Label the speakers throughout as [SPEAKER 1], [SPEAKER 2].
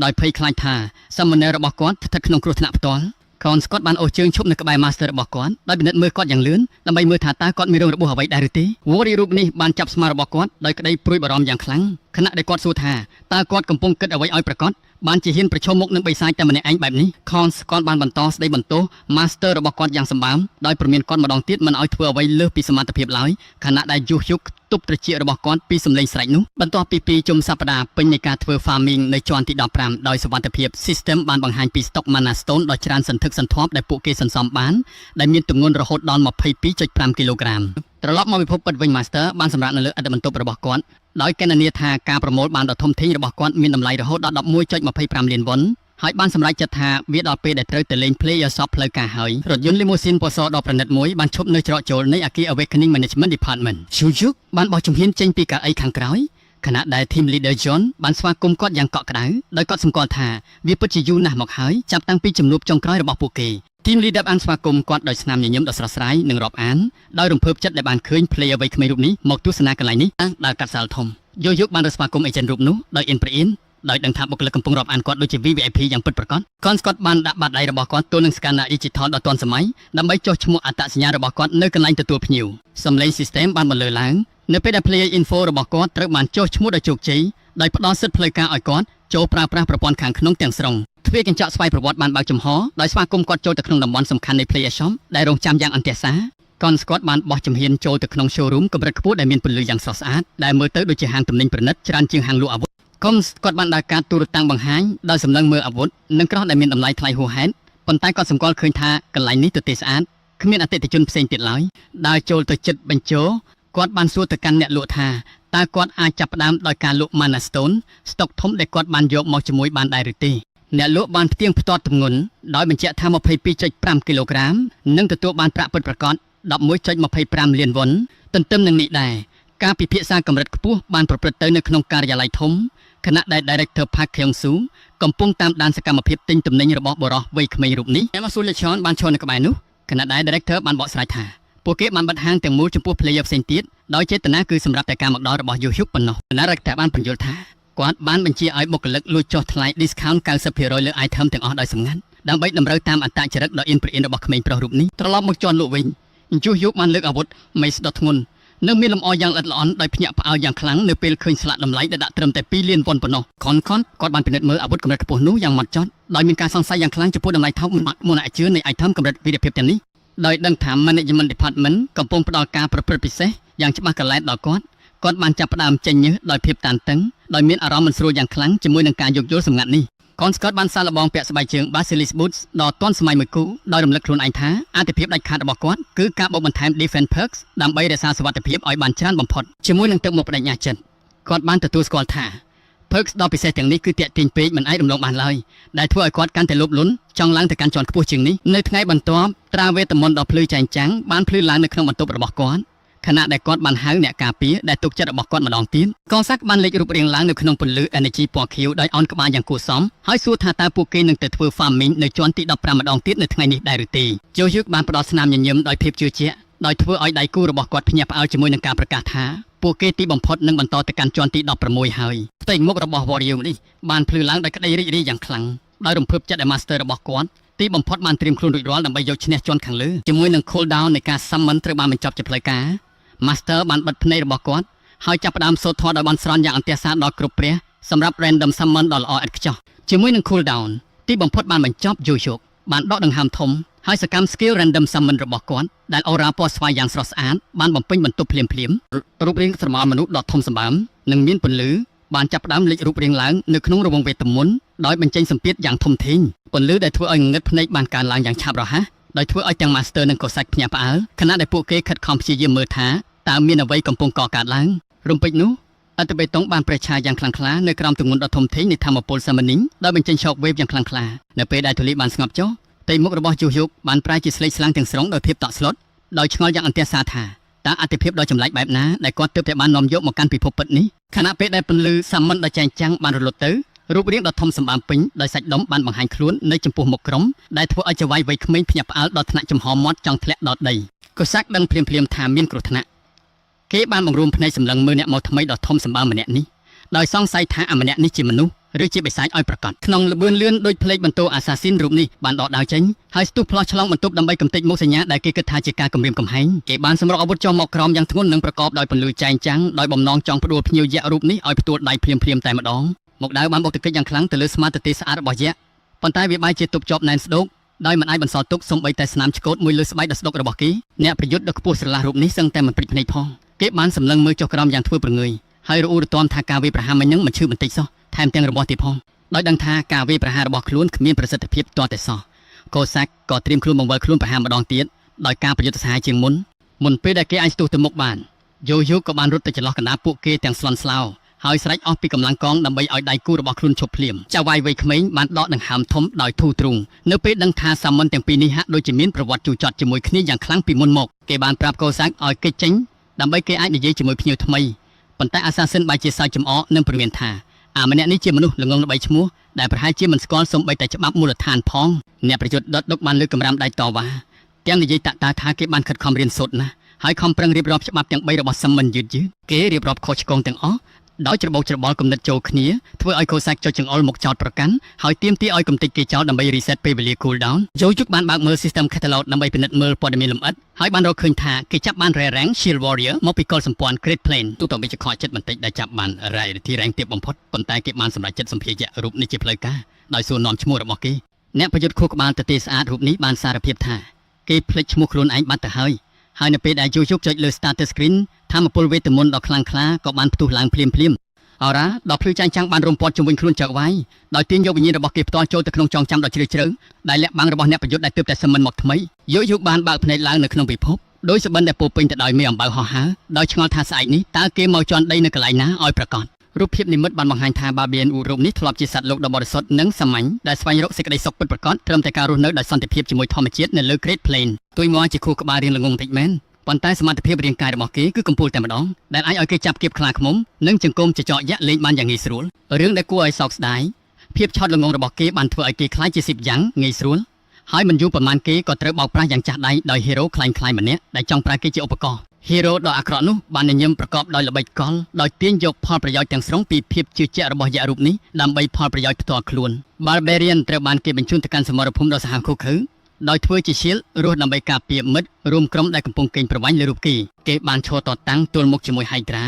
[SPEAKER 1] ដោយភ័យខ្លាចថាសាមណេររបស់គាត់ស្ថិតក្នុងគ្រោះថ្នាក់ផ្ទាល់កូនស្កតបានអូសជើងឈប់នៅក្បែរ Master របស់គាត់ដោយពិនិត្យមើលគាត់យ៉ាងលឿនដើម្បីមើលថាតើគាត់មានរឿងរបួសអ្វីដែរឬទេវររីរូបនេះបានចាប់ស្មារតីរបស់គាត់ដោយក្តីព្រួយបារម្ភយ៉ាងខ្លាំងខណៈដែលគាត់សួរថាតើគាត់កំពុងគិតអ្វីឲ្យប្រកបបានជាហ៊ានប្រឈមមុខនឹងបិសាចតែម្នាក់ឯងបែបនេះខនស្កតបានបន្តស្ដីបន្ទោស Master របស់គាត់យ៉ាងសម្បើមដោយព្រមានគាត់ម្ដងទៀតមិនឲ្យធ្វើអ្វីលើសពីសមត្ថភាពឡើយខណៈដែលយុះយុកទប់ត្រចៀករបស់គាត់ពីសម្លេងស្រែកនោះបន្ទាប់ពី2ជុំសប្តាហ៍ពេញនៃការធ្វើ farming នៅជាន់ទី15ដោយសុវត្ថិភាព system បានបង្ហាញពី stock mana stone ដ៏ច្រើនសន្ធឹកសន្ធាប់ដែលពួកគេសន្សំបានដែលមានទម្ងន់រហូតដល់ 22.5 គីឡូក្រាមត្រឡប់មកពិភពពិតវិញ Master បានសម្រាប់នៅលើអត្តបន្ទប់របស់គាត់ដោយគណនាថាការប្រមូលបានដ៏ធំធេងរបស់គាត់មានតម្លៃរហូតដល់ 11.25 លានវ៉ុនហើយបានសម្រេចចិត្តថាវាដល់ពេលដែលត្រូវទៅលេង player shop ផ្លូវការហើយរថយន្ត limousine ពណ៌សដ៏ប្រណិតមួយបានឈប់នៅច្រកចូលនៃអគារ Awakening Management Department ឈូយុកបានបោះជំហានចេញពីកៅអីខាងក្រោយខណៈដែល team leader John បានស្វាគមន៍គាត់យ៉ាងកក់ក្ដៅដោយគាត់សម្គាល់ថាវាពិតជាយូរណាស់មកហើយចាប់តាំងពីជំនួបចុងក្រោយរបស់ពួកគេ team leader បានស្វាគមន៍គាត់ដោយស្នាមញញឹមដ៏ស្រស់ស្រាយនិងរាប់អានដោយរំភើបចិត្តដែលបានឃើញ player វ័យក្មេងរូបនេះមកទស្សនាកន្លែងនេះដើរកាត់សាលធំយុកបានរស្វាគមន៍ agent រូបនោះដោយអៀនប្រអៀនដោយដឹងថាបុគ្គលិកកំពុងរាប់អានគាត់ដូចជា VIP យ៉ាងពិតប្រាកដកូនស្កតបានដាក់បាតដៃរបស់គាត់ទល់នឹង scanner digital ដ៏ទាន់សម័យដើម្បីចុះឈ្មោះអត្តសញ្ញាណរបស់គាត់នៅកន្លែងទទួលភ្ញៀវសំឡេង system បានបន្លឺឡើងនៅពេលដែល player info របស់គាត់ត្រូវបានចុះឈ្មោះដោយជោគជ័យដោយផ្ដល់សិទ្ធិផ្លូវការឲ្យគាត់ចូលប្រើប្រាស់ប្រព័ន្ធខាងក្នុងទាំងស្រុងទ្វារកញ្ចក់ស្វ័យប្រវត្តិបានបើកចំហដោយស្វាគមន៍គាត់ចូលទៅក្នុងតំបន់សំខាន់នៃ player shop ដែលរងចាំយ៉ាងអន្ទះសាកូនស្កតបានបោះជំហានចូលទៅក្នុង showroom កម្រិតខ្ពស់ដែលមានពន្លឺយ៉ាងស្រស់ស្អាតដែលមើលទៅដូចជាហាងទំនិញប្រណិតច្រើនជាងហាងលក់អាវុធកុំគាត់បានដើរកាត់ទូរតាំងបង្ហាញដោយសម្លឹងមើលអាវុធនិងក្រោះដែលមានតម្លៃថ្លៃហួសហេតុប៉ុន្តែគាត់សម្គាល់ឃើញថាកន្លែងនេះទទេស្អាតគ្មានអតិថិជនផ្សេងទៀតឡើយដើរចូលទៅជិតបញ្ជោគាត់បានសួរទៅកាន់អ្នកលក់ថាតើគាត់អាចចាប់ផ្ដើមដោយការលក់ Mana Stone ស្តុកធំដែលគាត់បានយកមកជាមួយបានដែរឬទេអ្នកលក់បានផ្ទៀងផ្ទាត់ទម្ងន់ដោយបញ្ជាក់ថា 22.5 គីឡូក្រាមនិងទទួលបានប្រាក់ពិតប្រាកដ 11.25 លានវ៉ុនទន្ទឹមនឹងនេះដែរការពិភាក្សាកម្រិតខ្ពស់បានប្រព្រឹត្តទៅនៅក្នុងការិយាល័យធំខណៈដែល Director Park Kyung-soo កំពុងតាមដានសកម្មភាពទិញទំនិញរបស់បុរសវ័យក្មេងរូបនេះ Emma Sullivan បានឈរនៅក្បែរនោះខណៈដែល Director បានបកស្រាយថាពួកគេបានបិទហាងទាំងមូលចំពោះ player ផ្សេងទៀតដោយចេតនាគឺសម្រាប់តែការមកដល់របស់ Yuhyuk ប៉ុណ្ណោះ Director បានបញ្យល់ថាគាត់បានបញ្ជាឲ្យបុគ្គលិកលួចចុះថ្លៃ discount 90% លើ item ទាំងអស់ដោយសម្ងាត់ដើម្បីតម្រូវតាមអត្តចរិតដ៏អៀនប្រអៀនរបស់ក្មេងប្រុសរូបនេះត្រឡប់មកជន់លក់វិញYuhyuk បានលើកអាវុធមេស្ដុតធ្ងន់នៅមានលំអយ៉ាងល្អិតល្អន់ដោយភ្ញាក់ផ្អើលយ៉ាងខ្លាំងនៅពេលឃើញស្លាកតម្លៃដែលដាក់ត្រឹមតែ2លានវ៉ុនប៉ុណ្ណោះខនគាត់បានពិនិត្យមើលអាវុធកម្រិតខ្ពស់នោះយ៉ាងម៉ត់ចត់ដោយមានការសង្ស័យយ៉ាងខ្លាំងចំពោះតម្លៃថោកមុនអាចជឿនៃ item កម្រិតវីរភាពទាំងនេះដោយដឹងថា Management Department កំពុងផ្ដល់ការប្រព្រឹត្តពិសេសយ៉ាងច្បាស់កន្លែងដល់គាត់បានចាប់ផ្ដើមចេញញើសដោយភាពតានតឹងដោយមានអារម្មណ៍មិនស្រួលយ៉ាងខ្លាំងជាមួយនឹងការយោគយល់សម្ងាត់នេះកូនស្កតបានសាកល្បងពាក់ស្បែកជើង Basilis Boots ដ៏ទាន់សម័យមួយគូដោយរំលឹកខ្លួនឯងថាអាទិភាពដាច់ខាតរបស់គាត់គឺការបូកបន្ថែម Defense Perks ដើម្បីរក្សាសុវត្ថិភាពឲ្យបានច្រើនបំផុតជាមួយនឹងទឹកមុខបដិញ្ញាចិត្តគាត់បានទទួលស្គាល់ថា Perks ដ៏ពិសេសទាំងនេះគឺតាក់ទាញពេកមិនអាចរំលងបានឡើយដែលធ្វើឲ្យគាត់កាន់តែលោភលន់ចង់ឡើងទៅកាន់ជាន់ខ្ពស់ជាងនេះនៅថ្ងៃបន្ទាប់ត្រាវេទមន្តដ៏ភ្លឺចែងចាំងបានភ្លឺឡើងនៅក្នុងបន្ទប់របស់គាត់ខណៈដែលគាត់បានហៅអ្នកការពារដែលទុកចិត្តរបស់គាត់ម្ដងទៀតកងស័ក្តិបានលេចរូបរាងឡើងនៅក្នុងពន្លឺ energy ពណ៌ខៀវដោយអោនក្បាលយ៉ាងគួរសមហើយសួរថាតើពួកគេនឹងទៅធ្វើ farming នៅជាន់ទី15ម្ដងទៀតនៅថ្ងៃនេះដែរឬទេជូយុកបានផ្ដល់ស្នាមញញឹមដោយភាពជឿជាក់ដោយធ្វើឲ្យដៃគូរបស់គាត់ភ្ញាក់ផ្អើលជាមួយនឹងការប្រកាសថាពួកគេទីបំផុតនឹងបន្តទៅកាន់ជាន់ទី16ហើយផ្ទៃមុខរបស់ Warrior នេះបានភ្លឺឡើងដោយក្តីរីករាយយ៉ាងខ្លាំងដោយរំភើបចិត្តដែល Master របស់គាត់ទីបំផុតបានត្រៀមខ្លួនរួចរាល់ដើម្បីយកឈ្នះជាន់ខាងលើជាមួយនឹង cool down នៃការ summon ត្រូវបានបញ្ចប់ជាផ្លូវការMaster បានបិទភ្នែករបស់គាត់ហើយចាប់ផ្ដើមសូត្រធម៌ដោយបន់ស្រន់យ៉ាងអន្ទះសាដល់គ្រប់ព្រះសម្រាប់ random summon ដ៏ល្អឥតខ្ចោះជាមួយនឹង cool down ទីបំផុតបានបញ្ចប់Yuhyukបានដកដង្ហើមធំហើយសកម្ម skill random summon របស់គាត់ដែល aura ពណ៌ស្វាយយ៉ាងស្រស់ស្អាតបានបំពេញបន្ទប់ភ្លាមរូបរាងស្រមោលមនុស្សដ៏ធំសម្បើមនិងមានពន្លឺបានចាប់ផ្ដើមលេចរូបរាងឡើងនៅក្នុងរង្វង់វេទមន្តដោយបញ្ចេញសម្ពាធយ៉ាងធំធេងពន្លឺដែលធ្វើឲ្យងងឹតភ្នែកបានកើនឡើងយ៉ាងឆាប់រហ័សដោយធ្វើឲ្យទាំង Master និងកុសច្ចភ្ញាក់ផ្អើលខណៈដែលពួកគេខិតខំព្យាយាមមើលថាតើមានអ្វីកំពុងកកើតឡើងរំពេចនោះអត្តបេតុងបានប្រឆាយ៉ាងខ្លាំងក្លានៅក្រោមទម្ងន់ដ៏ធំធេងនៃធម្មពលសាមញ្ញដោយបញ្ចេញ shock wave យ៉ាងខ្លាំងក្លានៅពេលដែលធូលីបានស្ងប់ចុះផ្ទៃមុខរបស់Yuhyukបានប្រែជាស្លេកស្លាំងទាំងស្រុងដោយភាពតក់ស្លុតដោយឆ្ងល់យ៉ាងអន្ទះសាថាតើអតិភិបដ៏ចម្លែកបែបណាដែលគាត់ទើបតែបាននាំយកមកកាន់ពិភពពិតនេះខណៈពេលដែលពន្លឺសាមញ្ញដ៏ចែងចាំងបានរលត់ទៅរូបរាងដ៏ធំសម្បើមពេញដោយសាច់ដុំបានបង្ហាញខ្លួននៅចំពោះមុខក្រុមដែលធ្វើឲ្យចៅហ្វាយវ័យក្មេងភ្ញាក់ផ្អើលដល់ថ្នាក់ចំហមាត់ចង់ធ្លាក់ដល់ដីកុសច្ចដឹងភ្លាមថាមានគ្រោះថ្នាក់គេបានបង្រួមភ្នែកសម្លឹងមើលអ្នកមកថ្មីដ៏ធំសម្បើមម្នាក់នេះដោយសង្ស័យថាម្នាក់នេះជាមនុស្ស ឬជាបិសាចឲ្យប្រកាសក្នុងល្បឿនលឿនដោយផ្លេចបន្ទោអាសាស៊ីនរូបនេះបានដកដាវចេញហើយស្ទុះផ្លោះឆ្លងបន្ទប់ដើម្បីកំទេចមុខសញ្ញាដែលគេគិតថាជាការគំរាមកំហែងគេបានសម្រុកអាវុធចុះមកក្រោមយ៉ាងធ្ងន់និងប្រកបដោយពន្លឺចែងចាំងដោយបំណងចង់ផ្ដួលភ្ញៀវយក្សរូបនេះឲ្យផ្ទួលដៃភ្លាមតែម្ដងមកដាវបានបុកទឹកកិច្ចយ៉ាងខ្លាំងទៅលើស្មារតីស្អាតរបស់យក្សប៉ុន្តែវាបែរជាទប់ជាប់ណែនស្ដោកដោយមិនអាចបន្សល់ទុកសូម្បីតែស្នាមឆ្កូតមួយលើស្បែកដ៏ស្ដុករបស់គេអ្នកប្រយុទ្ធដ៏ខ្ពស់ស្រឡះរូបនេះសឹងតែមិនព្រិចភ្នែកផងគេបានសម្លឹងមើលចុះក្រោមយ៉ាងធ្វើប្រងើយហើយរអ៊ូរទាំថាការវាយប្រហារមិញនឹងមិនឈឺបន្តិចសោះថែមទាំងរបស់ទៀតផងដោយដឹងថាការវាយប្រហាររបស់ខ្លួនគ្មានប្រសិទ្ធភាពទាល់តែសោះកូសាក់ក៏ត្រៀមខ្លួនបង្វិលខ្លួនប្រហារម្ដងទៀតដោយការប្រយុទ្ធសាហាវជាងមុនពេលដែលគេអាចស្ទុះទៅមុខបានយូក៏បានរត់ទៅចន្លោះកណ្ដាលពួកគេទាំងស្លន់ស្លោហើយស្រែកអស់ពីកម្លាំងកងដើម្បីឲ្យដៃគូរបស់ខ្លួនឈប់ភ្លាមចៅវាយវ័យក្មេងបានដកដង្ហើមធំដោយធូរទ្រូងនៅពេលដឹងថាសាមញ្ញទាំងពីរនេះហាក់ដូចជាមានប្រវត្តិជូរចត់ជាមួយគ្នាយ៉ាងខ្លាំងពីមុនមកគេបានប្រាប់កូសាក់ឲ្យគេចចេញដើម្បីគេអាចនិយាយជាមួយភ្ញៀវថ្មីប៉ុន្តែអាសាស៊ីនបែរជាសើចចំអកនិងព្រមានថាម្នាក់នេះជាមនុស្សល្ងងល្បីឈ្មោះដែលប្រហែលជាមិនស្គាល់សូម្បីតែច្បាប់មូលដ្ឋានផងអ្នកប្រយុទ្ធដុតដុកបានលើកកម្រាមដៃតវ៉ាទាំងនិយាយតាក់ទើថាគេបានខិតខំរៀនសូត្រណាស់ហើយខំប្រឹងរៀបរាប់ច្បាប់ទាំង3របស់សាមញ្ញយឺតគេរៀបរាប់ខុសឆ្គងទាំងអស់ដោយច្របូកច្របល់គំនិតចូលគ្នាធ្វើឲ្យកូសាក់ចុចចង្អុលមកចោតប្រកាន់ហើយទាមទារឲ្យកំទេចគេចោលដើម្បី reset ពេលវេលា cool down យោយុគបានបើកមើល system catalog ដើម្បីពិនិត្យមើលព័ត៌មានលម្អិតហើយបានរកឃើញថាគេចាប់បាន rare rank shield warrior មកពីកុលសម្ព័ន្ធ Great Plain ទូទៅវាជាខកចិត្តបន្តិចដែលចាប់បាន rarity rank ទាបបំផុតប៉ុន្តែគេបានសម្រេចចិត្តសម្ភារយៈរូបនេះជាផ្លូវការដោយសួរនាំឈ្មោះរបស់គេអ្នកប្រយុទ្ធខួរក្បាលទៅទេស្អាតរូបនេះបានសារភាពថាគេភ្លេចឈ្មោះខ្លួនឯងបាត់ទៅហើយនៅពេលដែលយោយុគចុចលើ status screen ធម្មពលវេទមន្តដ៏ខ្លាំងក្លាក៏បានផ្ទុះឡើងភ្លាមអរ៉ាដល់ភ្លឺចែងចាំងបានរំពាត់ជុំវិញខ្លួនចៅវាយដោយទាញយកវិញ្ញាណរបស់គេផ្ទាល់ចូលទៅក្នុងចងចាំដ៏ជ្រាលជ្រៅដែលលាក់បាំងរបស់អ្នកប្រយុទ្ធដែលទើបតែសមិនមកថ្មីយោបានបើកភ្នែកឡើងនៅក្នុងពិភពដោយសបិនដែលពោពេញទៅដោយមេអំបៅហោះហើរដោយឆ្ងល់ថាស្អែកនេះតើគេមកជន់ដីនៅកន្លែងណាឲ្យប្រកាសរូបភាពនិមិត្តបានបង្ហាញថាបាបៀនរូបនេះធ្លាប់ជាសត្វលោកដ៏បរិសុទ្ធនិងសាមញ្ញដែលស្វែងរកសេចក្តីសុខពិតប្រាកដត្រឹមតែការរស់នៅដោយសន្តិភាពជាមួយធម្មជាតិនៅលើ Great Plain ទួយមកជាខួរក្បាលរៀងល្ងងតិចមែនប៉ុន្តែសមត្ថភាពរាងកាយរបស់គេគឺកំពូលតែម្ដងដែលអាចឲ្យគេចាប់គៀបខ្លាឃ្មុំនិងចង្គមចចកយក្សលេងបានយ៉ាងងាយស្រួលរឿងដែលគួរឲ្យសោកស្ដាយភាពឆោតល្ងងរបស់គេបានធ្វើឲ្យគេខ្លាចជាស៊ីបយ៉ាងងាយស្រួលហើយមិនយូរប៉ុន្មានគេក៏ត្រូវបោកប្រាស់យ៉ាងចាស់ដៃដោយហេរ៉ូខ្លាញ់ម្នាក់ដែលចង់ប្រើគេជាឧបករណ៍ហេរ៉ូដ៏អាក្រក់នោះបានញញឹមប្រកបដោយល្បិចកលដោយទាញយកផលប្រយោជន៍ទាំងស្រុងពីភាពជឿជាក់របស់យក្សរូបនេះដើម្បីផលប្រយោជន៍ផ្ទាល់ខ្លួន Barbarian ត្រូវបានគេបញ្ជូនទៅកាន់សមរភូមិដ៏សាហាវឃោរឃៅដោយធ្វើជាឈៀលរស់ដើម្បីការពារមិត្តរួមក្រុមដែលកំពុងកេងប្រវ័ញ្ចលើរូបគេបានឈរតតាំងទល់មុខជាមួយហៃដ្រា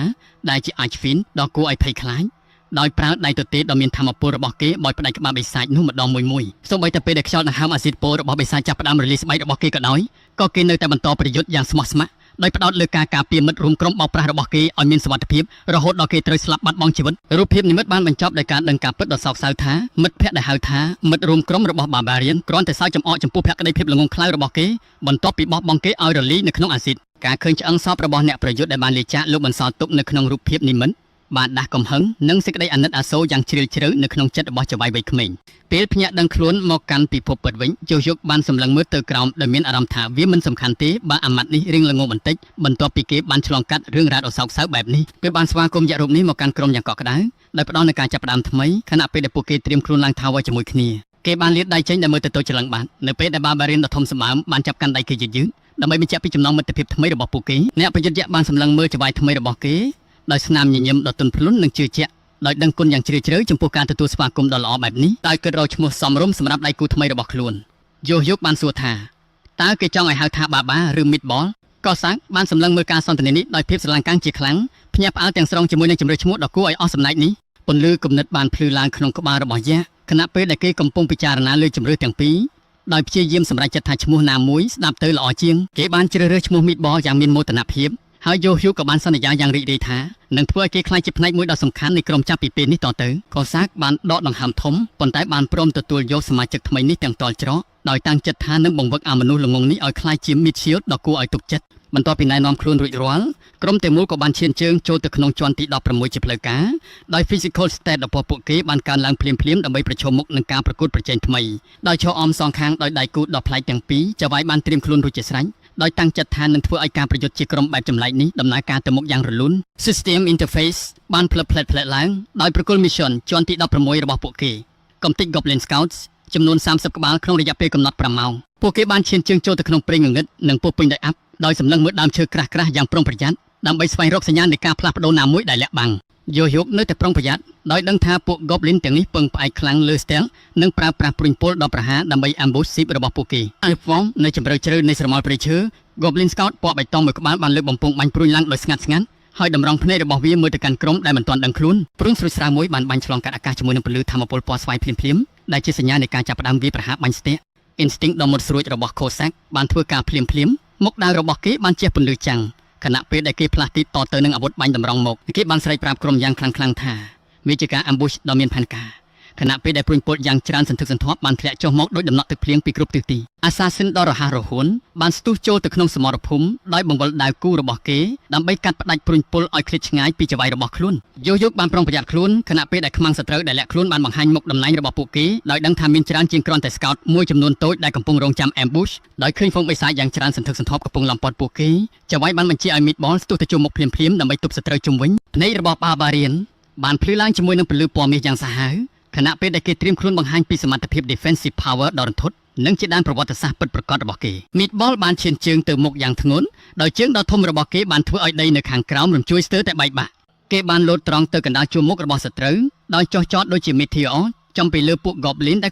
[SPEAKER 1] ដែលជា Archfiend ដ៏គួរឲ្យភ័យខ្លាចដោយប្រើដៃទទេដ៏មានធម៌ពលរបស់គេបោចផ្ដាច់ក្បាលបិសាចនោះម្ដងមួយសូម្បីតែពេលដែលខ្យល់ដង្ហើមអាស៊ីតពលរបស់បិសាចចាប់ផ្ដើមរលាយស្បែករបស់គេក៏ដោយក៏គេនៅតែបន្តប្រយុទ្ធយ៉ាងស្មោះស្ម័គ្រដោយផ្ដោតលើការការពារមិត្តរួមក្រុមបោកប្រាស់របស់គេឲ្យមានសុវត្ថិភាពរហូតដល់គេត្រូវស្លាប់បាត់បង់ជីវិតរូបភាពនិមិត្តបានបញ្ចប់ដោយការដឹងការពិតដ៏សោកសៅថាមិត្តភ័ក្តិដែលហៅថាមិត្តរួមក្រុមរបស់ Barbarian គ្រាន់តែសើចចំអកចំពោះភក្តីភាពល្ងងខ្លៅរបស់គេបន្ទាប់ពីបោះបង់គេឲ្យរលាយនៅក្នុងអាស៊ីតការឃើញឆ្អឹងសពរបស់អ្នកប្រយុទ្ធដែលបានលាចាកលោកបន្សល់ទុកនៅក្នុងរូបភាពនិមិត្តបានដាស់កំហឹងនិងសេចក្តីអាណិតអាសូរយ៉ាងជ្រាលជ្រៅនៅក្នុងចិត្តរបស់ចៅវាយវ័យក្មេងពេលភ្ញាក់ដឹងខ្លួនមកកាន់ពិភពពិតវិញយោបានសម្លឹងមើលទៅក្រោមដោយមានអារម្មណ៍ថាវាមិនសំខាន់ទេបើអាម៉ាត់នេះរៀងល្ងងបន្តិចបន្ទាប់ពីគេបានឆ្លងកាត់រឿងរ៉ាវដ៏សោកសៅបែបនេះគេបានស្វាគមន៍យក្សរូបនេះមកកាន់ក្រុមយ៉ាងកក់ក្ដៅដោយផ្ដល់នូវការចាប់ផ្ដើមថ្មីខណៈពេលដែលពួកគេត្រៀមខ្លួនឡើងថាវ៉ាជាមួយគ្នាគេបានលាតដៃចេញដើម្បីមើលទៅតូចច្រឡឹងបាត់នៅពេលដែល Barbarian ដ៏ធំសម្បើមបានចាប់កាន់ដៃគេយឺតដើម្បីបញ្ជាក់ពីចំណងមិត្តភាពថ្មីរបស់ពួកគេអ្នកប្រយុទ្ធយក្សបានសម្លឹងមើលចៅវាយថ្មីរបស់គេដោយស្នាមញញឹមដ៏ទន់ភ្លន់និងជឿជាក់ដោយដឹងគុណយ៉ាងជ្រាលជ្រៅចំពោះការទទួលស្វាគមន៍ដ៏ល្អបែបនេះដោយគិតរកឈ្មោះសមរម្យសម្រាប់ដៃគូថ្មីរបស់ខ្លួនយោបានសួរថាតើគេចង់ឲ្យហៅថាបាបាឬ Meatball ក៏សាក់បានសម្លឹងមើលការសន្ទនានេះដោយភាពស្រឡាញ់កាំងជាខ្លាំងភ្ញាក់ផ្អើលទាំងស្រុងជាមួយនឹងជម្រើសឈ្មោះដ៏គួរឲ្យអស់សំណើចនេះពន្លឺគំនិតបានភ្លឺឡើងក្នុងក្បាលរបស់យក្សខណៈពេលដែលគេកំពុងពិចារណាលើជម្រើសទាំងពីរដោយព្យាយាមសម្រេចចិត្តថាឈ្មោះណាមួយស្ដាប់ទៅល្អជាងគេបានជ្រើសរើសឈ្មោះ Meatball យ៉ាងមានមោទនភាពហើយយោក៏បានសន្យាយ៉ាងរីករាយថានឹងធ្វើឲ្យគេខ្លាចជាផ្នែកមួយដ៏សំខាន់នៃក្រុមចាប់ពីពេលនេះតទៅក៏សាក់បានដកដង្ហើមធំប៉ុន្តែបានព្រមទទួលយកសមាជិកថ្មីនេះទាំងតល់ច្រកដោយតាំងចិត្តថានឹងបង្វឹកអាមនុស្សល្ងងនេះឲ្យខ្លាចជា Mid Shield ដ៏គួរឲ្យទុកចិត្តបន្ទាប់ពីណែនាំខ្លួនរួចរាល់ក្រុមទាំងមូលក៏បានឈានជើងចូលទៅក្នុងជាន់ទី16ជាផ្លូវការដោយ physical state របស់ពួកគេបានកើនឡើងភ្លាមៗដើម្បីប្រឈមមុខនឹងការប្រកួតប្រជែងថ្មីដោយឈរអមសងខាងដោយដៃគូដ៏ប្លែកទាំងពីរចៅវាយបានត្រៀមខ្លួនរួចជាស្រេចដោយតាំងចិត្តថានឹងធ្វើឲ្យការប្រយុទ្ធជាក្រុមបែបចម្លែកនេះដំណើរការទៅមុខយ៉ាងរលូន System Interface បានផ្លិតផ្លែតឡើងដោយប្រគល់ Mission ជាន់ទី16របស់ពួកគេកំទេច Goblin Scouts ចំនួន30ក្បាលក្នុងរយៈពេលកំណត់5ម៉ោងពួកគេបានឈានជើងចូលទៅក្នុងព្រៃងងឹតនិងពោពេញដោយអាប់ដោយសម្លឹងមើលដើមឈើក្រាស់ៗយ៉ាងប្រុងប្រយ័ត្នដើម្បីស្វែងរកសញ្ញានៃការផ្លាស់ប្ដូរណាមួយដែលលាក់បាំង យកនៅតែប្រុងប្រយ័ត្នដោយដឹងថាពួក Goblin ទាំងនេះពឹងផ្អែកខ្លាំងលើ Stealth និងប្រើប្រាស់ព្រួញពលដល់ប្រហារដើម្បី ambush ship របស់ពួកគេ Uniform នៅជម្រៅជ្រៅនៃស្រមោលព្រៃឈើ Goblin Scout ពណ៌បៃតងមួយក្បាលបានលើកបំពង់បាញ់ព្រួញឡើងដោយស្ងាត់ហើយតម្រង់ភ្នែករបស់វាមើលទៅកាន់ក្រុមដែលមិនទាន់ដឹងខ្លួនព្រួញស្រួចស្រាវមួយបានបាញ់ឆ្លងកាត់អាកាសជាមួយនឹងពន្លឺថាមពលពណ៌ស្វាយភ្លាមៗដែលជាសញ្ញានៃការចាប់ផ្ដើមវាយប្រហារបាញ់ស្ទាក់ Instinct ដ៏មុតស្រួចរបស់ Cossack បានធ្វើការភ្លាមមុខដៅរបស់គេបានជះពន្លឺចាំងខណៈពេលដែលគេផ្លាស់ទីតទៅនឹងអាវុធបាញ់តម្រង់មកគេបានស្រែកប្រាប់ក្រុមយ៉ាងខ្លាំងថាវាជាការ ambush ដ៏មានផែនការខណៈពេលដែលព្រួញពលយ៉ាងច្រើនសន្ធឹកសន្ធាប់បានធ្លាក់ចុះមកដោយដំណក់ទឹកភ្លៀងពីគ្រប់ទិសទី Assassin ដ៏រហ័សរហួនបានស្ទុះចូលទៅក្នុងសមរភូមិដោយបង្វិលដាវគូរបស់គេដើម្បីកាត់ផ្ដាច់ព្រួញពលឲ្យឃ្លាតឆ្ងាយពីចង្វាយរបស់ខ្លួនយកបានប្រុងប្រយ័ត្នខ្លួនខណៈពេលដែលខ្មាំងសត្រូវដែលលាក់ខ្លួនបានបង្ហាញមុខតំណែងរបស់ពួកគេដោយដឹងថាមានច្រើនជាងគ្រាន់តែ Scout មួយចំនួនតូចដែលកំពុងរងចាំ ambush ដោយឃើញហ្វូងបិសាចយ៉ាងច្រើនសន្ធឹកសន្ធាប់កំពុងឡំពាត់ពួកគេចង្វាយបានបញ្ជាឲ្យ Meatball ស្ទុះទៅជួបមុខភ្លាមដើម្បីទប់សត្រូវជុំវិញភ្នែករបស់ Barbarian បានភ្លឺឡើងជាមួយនឹងពន្លឺពណ៌មាសយ៉ាងសាហាវខណៈពេលដែលគេត្រៀមខ្លួនបង្ហាញពីសមត្ថភាព defensive power ដ៏រន្ធត់និងជាដានប្រវត្តិសាស្ត្រពិតប្រាកដរបស់គេ Meatball បានឈានជើងទៅមុខយ៉ាងធ្ងន់ដោយជើងដ៏ធំរបស់គេបានធ្វើឲ្យដីនៅខាងក្រោមរំជួយស្ទើរតែបែកបាក់គេបានលោតត្រង់ទៅកណ្ដាលជួរមុខរបស់សត្រូវដោយចោះចតដូចជា Meteor ចំពីលើពួក Goblin ដែល